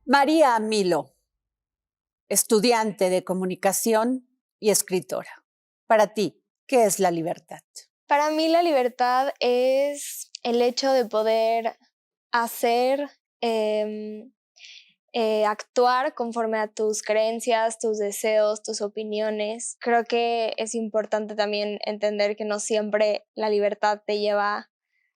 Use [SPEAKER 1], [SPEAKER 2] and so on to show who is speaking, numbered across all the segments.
[SPEAKER 1] María Milo, estudiante de comunicación y escritora. Para ti, ¿qué es la libertad?
[SPEAKER 2] Para mí la libertad es el hecho de poder hacer, actuar conforme a tus creencias, tus deseos, tus opiniones. Creo que es importante también entender que no siempre la libertad te lleva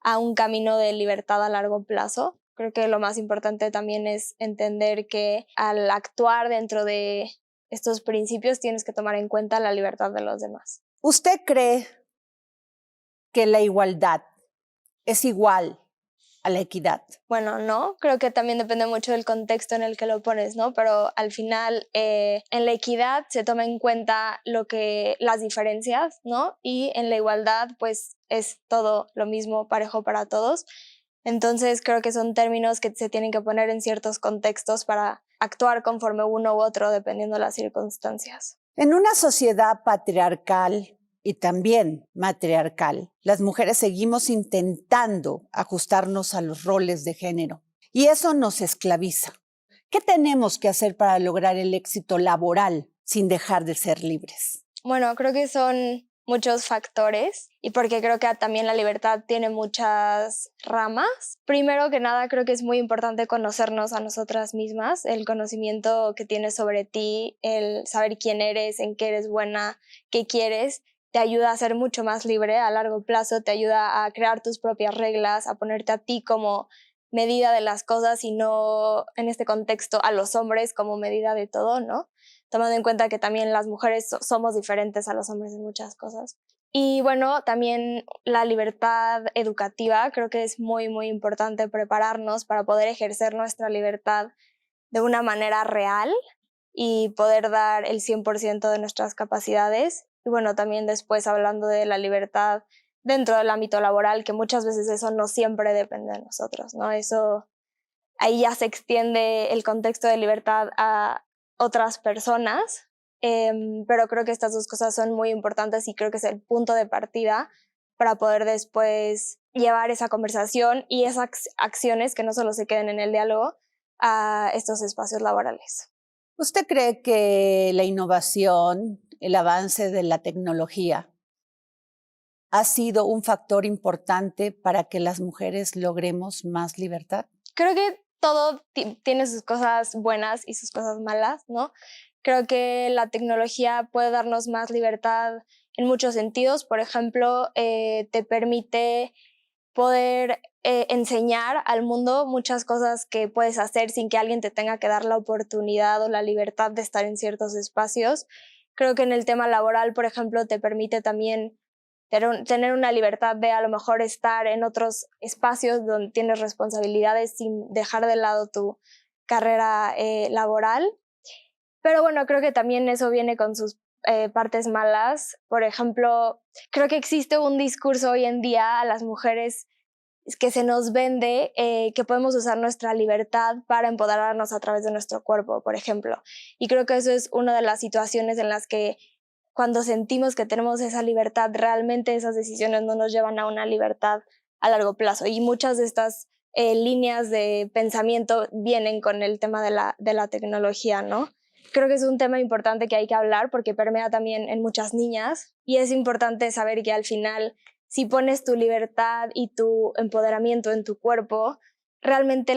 [SPEAKER 2] a un camino de libertad a largo plazo. Creo que lo más importante también es entender que al actuar dentro de estos principios tienes que tomar en cuenta la libertad de los demás.
[SPEAKER 1] ¿Usted cree que la igualdad es igual a la equidad?
[SPEAKER 2] Bueno, no, creo que también depende mucho del contexto en el que lo pones, ¿no? Pero al final, en la equidad se toma en cuenta las diferencias, ¿no? Y en la igualdad, pues es todo lo mismo, parejo para todos. Entonces creo que son términos que se tienen que poner en ciertos contextos para actuar conforme uno u otro, dependiendo de las circunstancias.
[SPEAKER 1] En una sociedad patriarcal y también matriarcal, las mujeres seguimos intentando ajustarnos a los roles de género y eso nos esclaviza. ¿Qué tenemos que hacer para lograr el éxito laboral sin dejar de ser libres?
[SPEAKER 2] Bueno, creo que son muchos factores y porque creo que también la libertad tiene muchas ramas. Primero que nada, creo que es muy importante conocernos a nosotras mismas, el conocimiento que tienes sobre ti, el saber quién eres, en qué eres buena, qué quieres, te ayuda a ser mucho más libre a largo plazo, te ayuda a crear tus propias reglas, a ponerte a ti como medida de las cosas y no en este contexto a los hombres como medida de todo, ¿no? Tomando en cuenta que también las mujeres somos diferentes a los hombres en muchas cosas. Y bueno, también la libertad educativa, creo que es muy, muy importante prepararnos para poder ejercer nuestra libertad de una manera real y poder dar el 100% de nuestras capacidades. Y bueno, también después hablando de la libertad dentro del ámbito laboral, que muchas veces eso no siempre depende de nosotros, ¿no? Eso, ahí ya se extiende el contexto de libertad a otras personas, pero creo que estas dos cosas son muy importantes y creo que es el punto de partida para poder después llevar esa conversación y esas acciones que no solo se queden en el diálogo a estos espacios laborales.
[SPEAKER 1] ¿Usted cree que la innovación, el avance de la tecnología ha sido un factor importante para que las mujeres logremos más libertad?
[SPEAKER 2] Creo que todo tiene sus cosas buenas y sus cosas malas, ¿no? Creo que la tecnología puede darnos más libertad en muchos sentidos. Por ejemplo, te permite poder enseñar al mundo muchas cosas que puedes hacer sin que alguien te tenga que dar la oportunidad o la libertad de estar en ciertos espacios. Creo que en el tema laboral, por ejemplo, te permite también tener una libertad de a lo mejor estar en otros espacios donde tienes responsabilidades sin dejar de lado tu carrera laboral. Pero bueno, creo que también eso viene con sus partes malas. Por ejemplo, creo que existe un discurso hoy en día a las mujeres que se nos vende que podemos usar nuestra libertad para empoderarnos a través de nuestro cuerpo, por ejemplo. Y creo que eso es una de las situaciones en las que cuando sentimos que tenemos esa libertad, realmente esas decisiones no nos llevan a una libertad a largo plazo. Y muchas de estas líneas de pensamiento vienen con el tema de la tecnología, ¿no? Creo que es un tema importante que hay que hablar porque permea también en muchas niñas y es importante saber que al final, si pones tu libertad y tu empoderamiento en tu cuerpo, realmente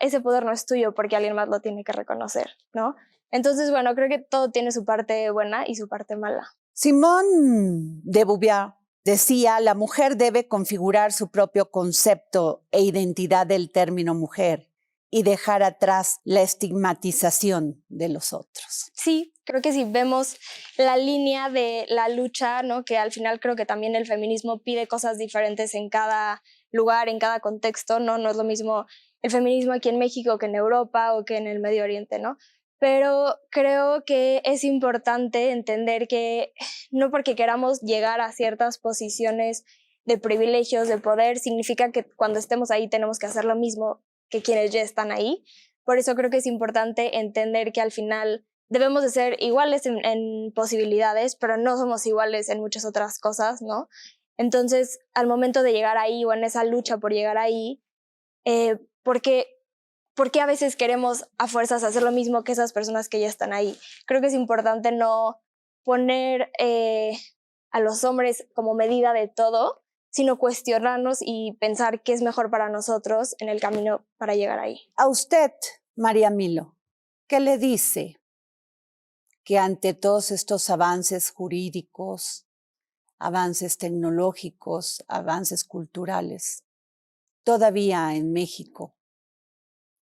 [SPEAKER 2] ese poder no es tuyo porque alguien más lo tiene que reconocer, ¿no? Entonces, bueno, creo que todo tiene su parte buena y su parte mala.
[SPEAKER 1] Simone de Beauvoir decía, la mujer debe configurar su propio concepto e identidad del término mujer y dejar atrás la estigmatización de los otros.
[SPEAKER 2] Sí, creo que si vemos la línea de la lucha, ¿no? Que al final creo que también el feminismo pide cosas diferentes en cada lugar, en cada contexto, ¿no? No es lo mismo el feminismo aquí en México que en Europa o que en el Medio Oriente, ¿no? Pero creo que es importante entender que no porque queramos llegar a ciertas posiciones de privilegios, de poder, significa que cuando estemos ahí tenemos que hacer lo mismo que quienes ya están ahí. Por eso creo que es importante entender que al final debemos de ser iguales en posibilidades, pero no somos iguales en muchas otras cosas, ¿no? Entonces, al momento de llegar ahí o en esa lucha por llegar ahí, porque ¿por qué a veces queremos a fuerzas hacer lo mismo que esas personas que ya están ahí? Creo que es importante no poner a los hombres como medida de todo, sino cuestionarnos y pensar qué es mejor para nosotros en el camino para llegar ahí.
[SPEAKER 1] A usted, María Milo, ¿qué le dice que ante todos estos avances jurídicos, avances tecnológicos, avances culturales, todavía en México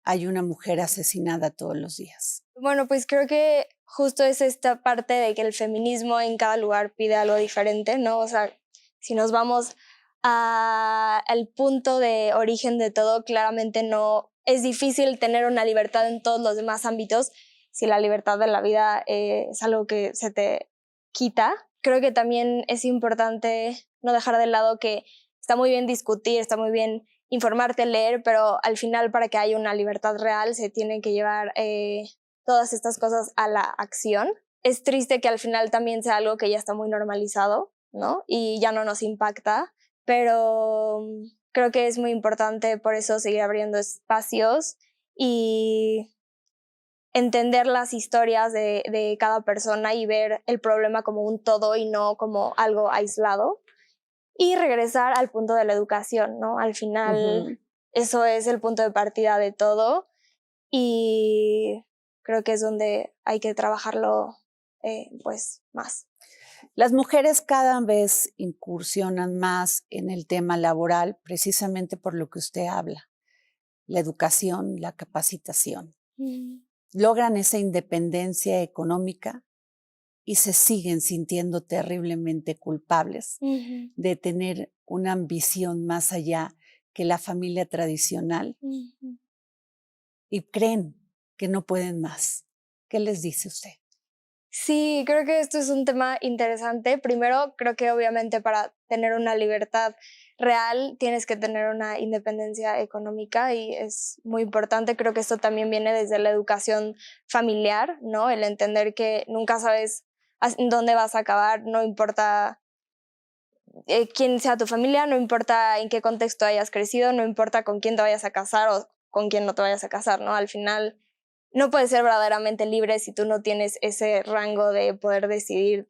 [SPEAKER 1] hay una mujer asesinada todos los días?
[SPEAKER 2] Bueno, pues creo que justo es esta parte de que el feminismo en cada lugar pide algo diferente, ¿no? O sea, si nos vamos al punto de origen de todo, claramente no es difícil tener una libertad en todos los demás ámbitos si la libertad de la vida es algo que se te quita. Creo que también es importante no dejar de lado que está muy bien discutir, está muy bien informarte, leer, pero al final para que haya una libertad real se tienen que llevar todas estas cosas a la acción. Es triste que al final también sea algo que ya está muy normalizado, ¿no? Y ya no nos impacta, pero creo que es muy importante por eso seguir abriendo espacios y entender las historias de cada persona y ver el problema como un todo y no como algo aislado. Y regresar al punto de la educación, ¿no? Al final, eso es el punto de partida de todo y creo que es donde hay que trabajarlo pues más.
[SPEAKER 1] Las mujeres cada vez incursionan más en el tema laboral precisamente por lo que usted habla, la educación, la capacitación. Logran esa independencia económica y se siguen sintiendo terriblemente culpables de tener una ambición más allá que la familia tradicional y creen que no pueden más. ¿Qué les dice usted?
[SPEAKER 2] Sí, creo que esto es un tema interesante. Primero, creo que obviamente para tener una libertad real tienes que tener una independencia económica y es muy importante. Creo que esto también viene desde la educación familiar, ¿no? El entender que nunca sabes dónde vas a acabar, no importa quién sea tu familia, no importa en qué contexto hayas crecido, no importa con quién te vayas a casar o con quién no te vayas a casar, ¿no? Al final no puedes ser verdaderamente libre si tú no tienes ese rango de poder decidir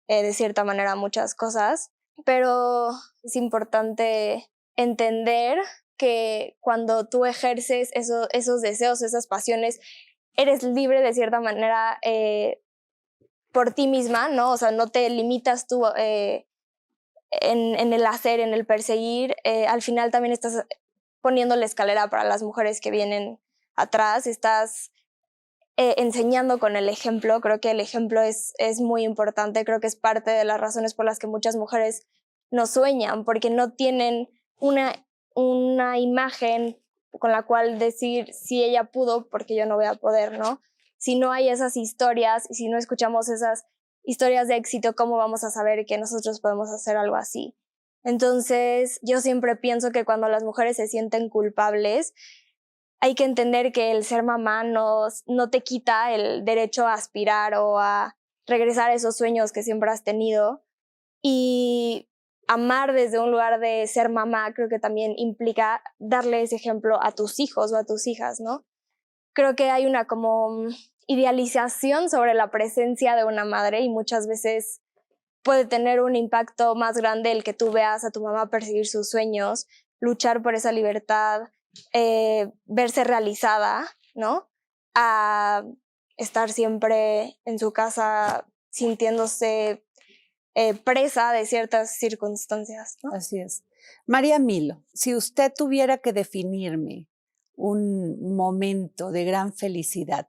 [SPEAKER 2] de cierta manera muchas cosas, pero es importante entender que cuando tú ejerces esos deseos, esas pasiones, eres libre de cierta manera por ti misma, ¿no? O sea, no te limitas tú en el hacer, en el perseguir. Al final también estás poniendo la escalera para las mujeres que vienen atrás, estás enseñando con el ejemplo. Creo que el ejemplo es muy importante, creo que es parte de las razones por las que muchas mujeres no sueñan, porque no tienen una imagen con la cual decir si ella pudo, porque yo no voy a poder, ¿no? Si no hay esas historias y si no escuchamos esas historias de éxito, ¿cómo vamos a saber que nosotros podemos hacer algo así? Entonces, yo siempre pienso que cuando las mujeres se sienten culpables, hay que entender que el ser mamá no te quita el derecho a aspirar o a regresar a esos sueños que siempre has tenido. Y amar desde un lugar de ser mamá creo que también implica darle ese ejemplo a tus hijos o a tus hijas, ¿no? Creo que hay una como idealización sobre la presencia de una madre y muchas veces puede tener un impacto más grande el que tú veas a tu mamá perseguir sus sueños, luchar por esa libertad, verse realizada, ¿no? A estar siempre en su casa sintiéndose presa de ciertas circunstancias, ¿no?
[SPEAKER 1] Así es. María Milo, si usted tuviera que definirme un momento de gran felicidad,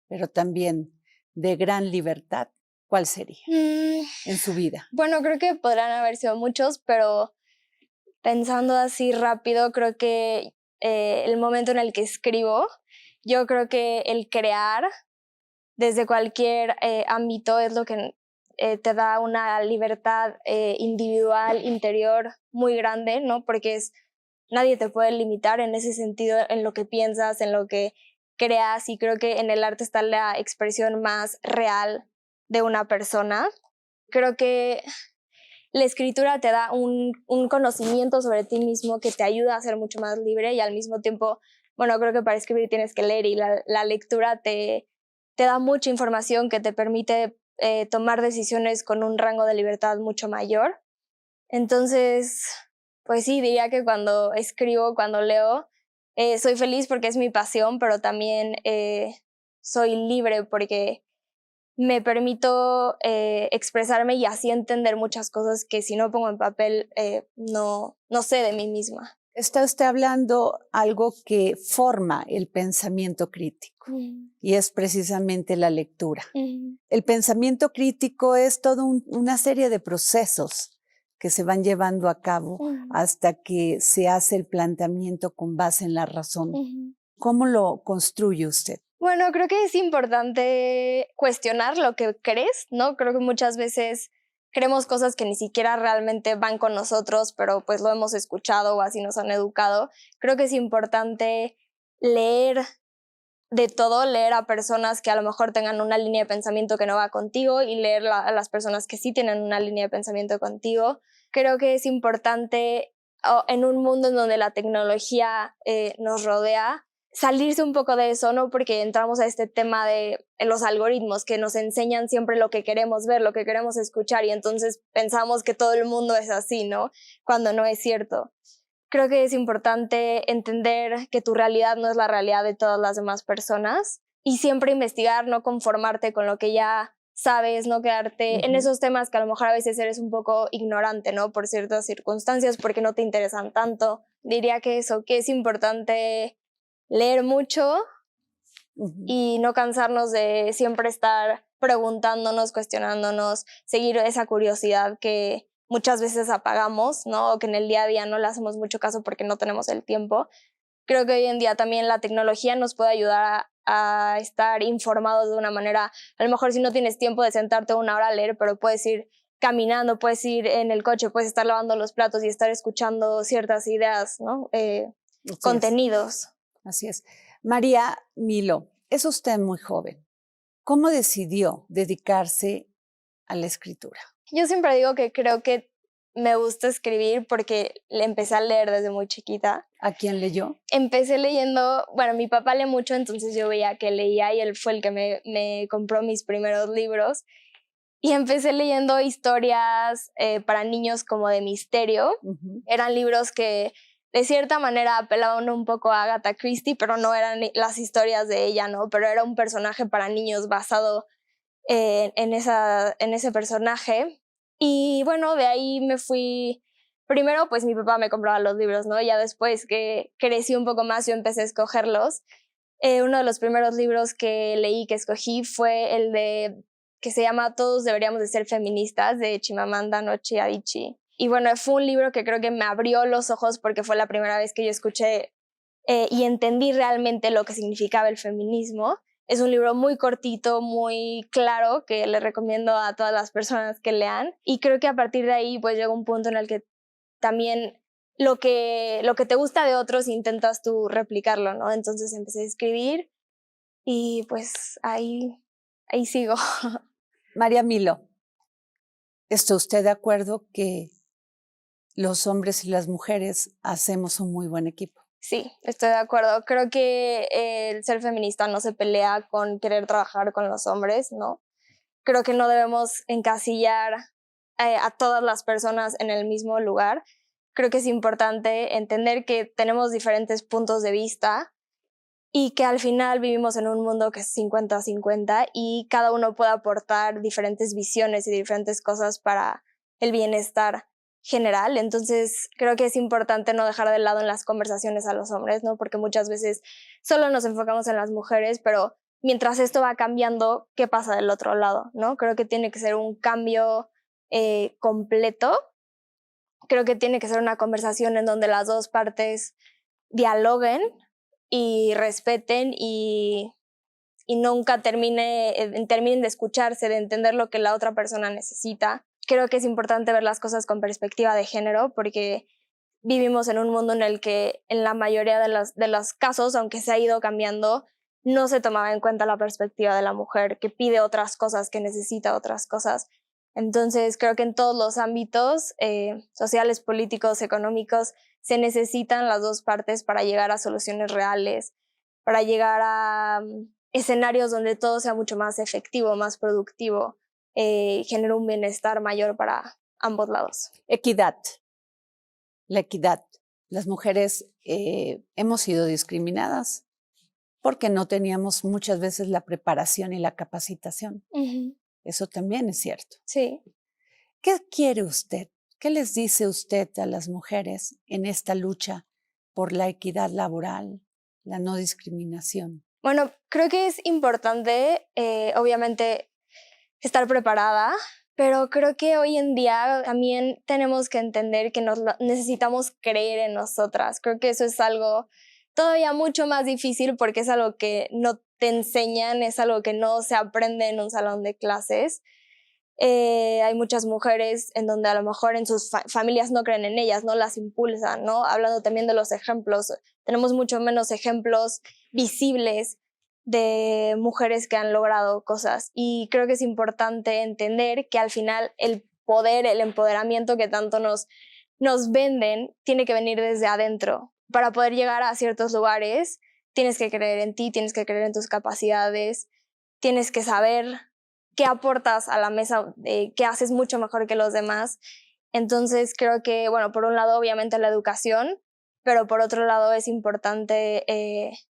[SPEAKER 1] pero también de gran libertad, ¿cuál sería en su vida?
[SPEAKER 2] Bueno, creo que podrán haber sido muchos, pero pensando así rápido, creo que el momento en el que escribo, yo creo que el crear desde cualquier ámbito es lo que te da una libertad individual, interior muy grande, ¿no? Porque nadie te puede limitar en ese sentido, en lo que piensas, en lo que creas, y creo que en el arte está la expresión más real de una persona. Creo que la escritura te da un conocimiento sobre ti mismo que te ayuda a ser mucho más libre y al mismo tiempo bueno, creo que para escribir tienes que leer y la lectura te da mucha información que te permite tomar decisiones con un rango de libertad mucho mayor. Entonces, pues sí, diría que cuando escribo, cuando leo, soy feliz porque es mi pasión, pero también soy libre porque me permito expresarme y así entender muchas cosas que si no pongo en papel no sé de mí misma.
[SPEAKER 1] Está usted hablando algo que forma el pensamiento crítico y es precisamente la lectura. El pensamiento crítico es toda una serie de procesos que se van llevando a cabo hasta que se hace el planteamiento con base en la razón. ¿Cómo lo construye usted?
[SPEAKER 2] Bueno, creo que es importante cuestionar lo que crees, ¿no? Creo que muchas veces creemos cosas que ni siquiera realmente van con nosotros, pero pues lo hemos escuchado o así nos han educado. Creo que es importante leer de todo, leer a personas que a lo mejor tengan una línea de pensamiento que no va contigo y leer a las personas que sí tienen una línea de pensamiento contigo. Creo que es importante en un mundo en donde la tecnología nos rodea, salirse un poco de eso, ¿no? Porque entramos a este tema de los algoritmos que nos enseñan siempre lo que queremos ver, lo que queremos escuchar y entonces pensamos que todo el mundo es así, ¿no? Cuando no es cierto. Creo que es importante entender que tu realidad no es la realidad de todas las demás personas y siempre investigar, no conformarte con lo que ya sabes, no quedarte en esos temas que a lo mejor a veces eres un poco ignorante, ¿no? Por ciertas circunstancias, porque no te interesan tanto. Diría que eso, que es importante leer mucho y no cansarnos de siempre estar preguntándonos, cuestionándonos, seguir esa curiosidad que muchas veces apagamos, ¿no? O que en el día a día no le hacemos mucho caso porque no tenemos el tiempo. Creo que hoy en día también la tecnología nos puede ayudar a estar informados de una manera, a lo mejor si no tienes tiempo de sentarte una hora a leer, pero puedes ir caminando, puedes ir en el coche, puedes estar lavando los platos y estar escuchando ciertas ideas, ¿no? Contenidos.
[SPEAKER 1] Así es. María Milo, es usted muy joven. ¿Cómo decidió dedicarse a la escritura?
[SPEAKER 2] Yo siempre digo que creo que me gusta escribir porque le empecé a leer desde muy chiquita.
[SPEAKER 1] ¿A quién leyó?
[SPEAKER 2] Empecé leyendo, bueno, mi papá lee mucho, entonces yo veía que leía y él fue el que me compró mis primeros libros. Y empecé leyendo historias para niños como de misterio. Eran libros que de cierta manera apelaban un poco a Agatha Christie, pero no eran las historias de ella, ¿no? Pero era un personaje para niños basado en ese personaje. Y bueno, de ahí me fui. Primero, pues mi papá me compraba los libros, ¿no? Ya después que crecí un poco más, yo empecé a escogerlos. Uno de los primeros libros que leí, que escogí, fue el que se llama Todos deberíamos de ser feministas, de Chimamanda Ngozi Adichie. Y bueno, fue un libro que creo que me abrió los ojos porque fue la primera vez que yo escuché y entendí realmente lo que significaba el feminismo. Es un libro muy cortito, muy claro, que le recomiendo a todas las personas que lean. Y creo que a partir de ahí pues llega un punto en el que también lo que te gusta de otros intentas tú replicarlo, ¿no? Entonces empecé a escribir y pues ahí sigo.
[SPEAKER 1] María Milo, ¿está usted de acuerdo que los hombres y las mujeres hacemos un muy buen equipo?
[SPEAKER 2] Sí, estoy de acuerdo. Creo que el ser feminista no se pelea con querer trabajar con los hombres, ¿no? Creo que no debemos encasillar a todas las personas en el mismo lugar. Creo que es importante entender que tenemos diferentes puntos de vista y que al final vivimos en un mundo que es 50-50 y cada uno puede aportar diferentes visiones y diferentes cosas para el bienestar general. Entonces creo que es importante no dejar de lado en las conversaciones a los hombres, ¿no? Porque muchas veces solo nos enfocamos en las mujeres, pero mientras esto va cambiando, ¿qué pasa del otro lado, no? Creo que tiene que ser un cambio completo. Creo que tiene que ser una conversación en donde las dos partes dialoguen y respeten y nunca terminen de escucharse, de entender lo que la otra persona necesita. Creo que es importante ver las cosas con perspectiva de género porque vivimos en un mundo en el que en la mayoría de los casos, aunque se ha ido cambiando, no se tomaba en cuenta la perspectiva de la mujer que pide otras cosas, que necesita otras cosas. Entonces creo que en todos los ámbitos sociales, políticos, económicos, se necesitan las dos partes para llegar a soluciones reales, para llegar a escenarios donde todo sea mucho más efectivo, más productivo, genera un bienestar mayor para ambos lados.
[SPEAKER 1] Equidad. La equidad. Las mujeres hemos sido discriminadas porque no teníamos muchas veces la preparación y la capacitación. Eso también es cierto.
[SPEAKER 2] Sí.
[SPEAKER 1] ¿Qué quiere usted? ¿Qué les dice usted a las mujeres en esta lucha por la equidad laboral, la no discriminación?
[SPEAKER 2] Bueno, creo que es importante, obviamente, estar preparada, pero creo que hoy en día también tenemos que entender que necesitamos creer en nosotras. Creo que eso es algo todavía mucho más difícil porque es algo que no te enseñan, es algo que no se aprende en un salón de clases. Hay muchas mujeres en donde a lo mejor en sus familias no creen en ellas, no las impulsan, ¿no? Hablando también de los ejemplos, tenemos mucho menos ejemplos visibles de mujeres que han logrado cosas y creo que es importante entender que al final el poder, el empoderamiento que tanto nos venden tiene que venir desde adentro. Para poder llegar a ciertos lugares tienes que creer en ti, tienes que creer en tus capacidades, tienes que saber qué aportas a la mesa, qué haces mucho mejor que los demás. Entonces creo que, bueno, por un lado obviamente la educación, pero por otro lado es importante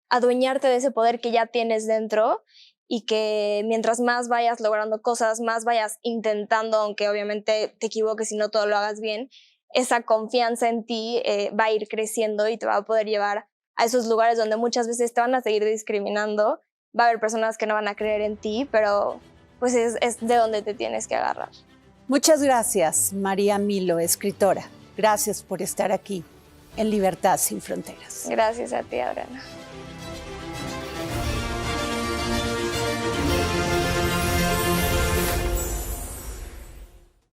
[SPEAKER 2] adueñarte de ese poder que ya tienes dentro y que mientras más vayas logrando cosas, más vayas intentando, aunque obviamente te equivoques y no todo lo hagas bien, esa confianza en ti va a ir creciendo y te va a poder llevar a esos lugares donde muchas veces te van a seguir discriminando. Va a haber personas que no van a creer en ti, pero pues es de donde te tienes que agarrar.
[SPEAKER 1] Muchas gracias, María Milo, escritora. Gracias por estar aquí en Libertad Sin Fronteras.
[SPEAKER 2] Gracias a ti, Adriana.